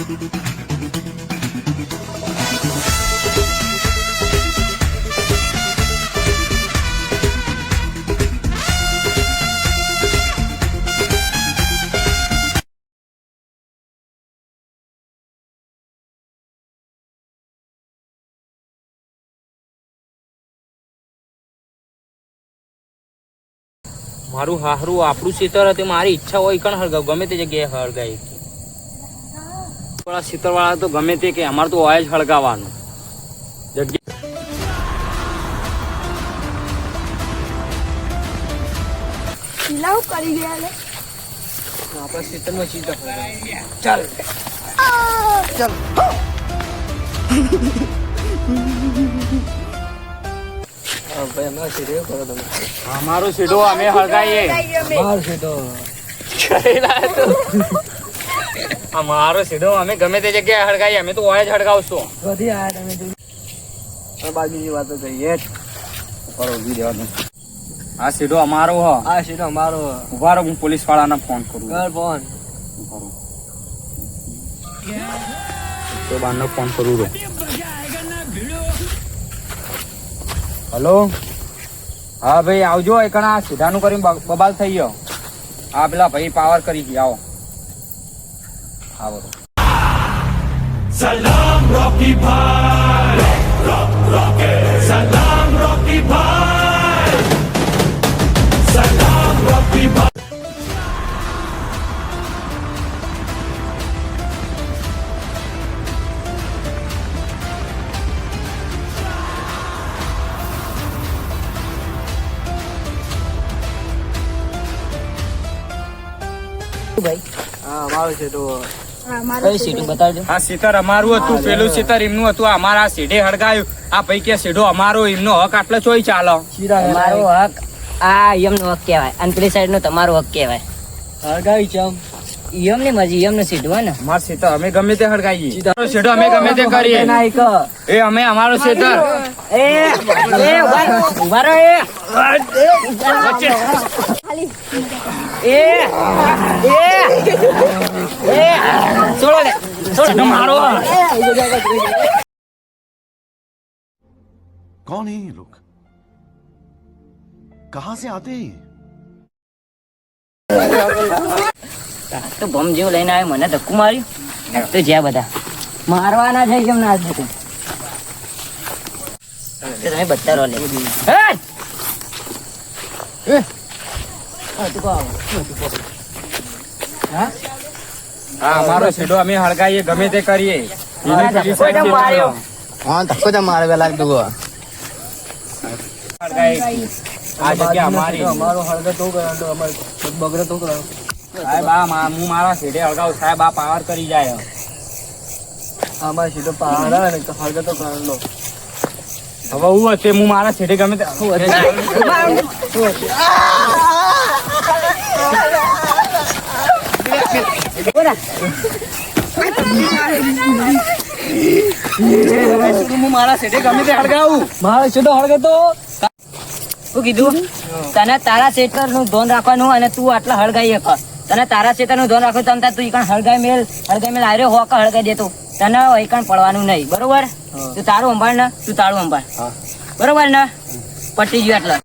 મારું હારું આપણું ખેતર હતું, મારી ઈચ્છા હોય કણ હળગાવ ગમે તે જગ્યાએ હળગાય. પેલા ખેતર વાળા તો ગમે તે કે અમારે તો હોય જ હળગાવાનું જગ્યા. કરી ગયા લે આપણા ખેતરમાં સીધા ચાલ ચાલ અમારો સીધો અમે હળગાઈએ. અમારો સીધો અમે ગમે તે જગ્યાએ હળગાઈએ, અમે તો હોય જ હળગાવશું. વાતો કહીએ આ સીધો અમારો હ. આ સીધો અમારો ઉભા રહો, હું પોલીસ વાળાને ફોન કરું. ઘર ફોન તો બારનો ફોન કરું રહો. હલો, હા ભાઈ આવજો. એકણા સીધાનું કરીને બબાલ થઈ ગયો. હા પેલા ભાઈ પાવર કરી ગયા. આવો સલામ રોકી ભાઈ, સલામ રોકી ભાઈ, સલામ રોકી ભાઈ. અમારો છે તો કઈ સીટું બતાવજો. આ સીટર અમારું હતું, પેલું સીટર એમનું હતું. અમારા સીધે હળગાયું. આ પૈકી કે સીધો અમારો, એમનો હક આટલો ચોઈ ચાલો. તમારો હક આ યમનો હક કહેવાય અને પેલી સાઈડ નો તમારો હક કહેવાય. હળગાવી ચમ યમ ની મરજી યમ નો સીધું હોય ને. અમાર સીટર અમે ગમે તે હળગાઈએ. સીધો અમે ગમે તે કરીએ. એ અમે અમારો સીટર ઉભા રહો. છોડો લે, છોડો મારો. कौन है ये लोग, कहां से आते हैं? તો બમ જેવું લઈને આવ્યો, મને ધક્કું માર્યું તો જ્યાં બધા મારવાના છે કેમ ના થતું. તમે બધા રો લે. હા અમારો સીધો અમે હળગાઈએ, ગમે તે કરીએ. હા ધક્કો જ મારે પેલા આ જગ્યા અમારી. અમારો હળગા તો કરાવતો અમારે બગડે તો કરાવ સાહેબ હું મારા સીધે હળગાવું. સાહેબ આ પાવર કરી જાય. અમારે સીધો પહાડ ને તો હળગા તો કરાવલો. હવે હું હશે હું મારા સીધે ગમે તે હું મારા સીધે ગમે તે હળગાવું. મારો સીધો હળગે તો શું કીધું? તને તારા ક્ષેત્ર નું ધોન રાખવાનું અને તું આટલા હળગાઈ શક. તને તારા ક્ષેત્ર નું ધોન રાખવું તમતા તું ઈકણ હળગાઈ મેલ આર્યો હોક હળગાઈ દેતો. તને ઈકણ પડવાનું નહીં, બરોબર? તું તારું સંભાળ ને, તું તારું સંભાળ, બરોબર ને? પટી ગયું એટલે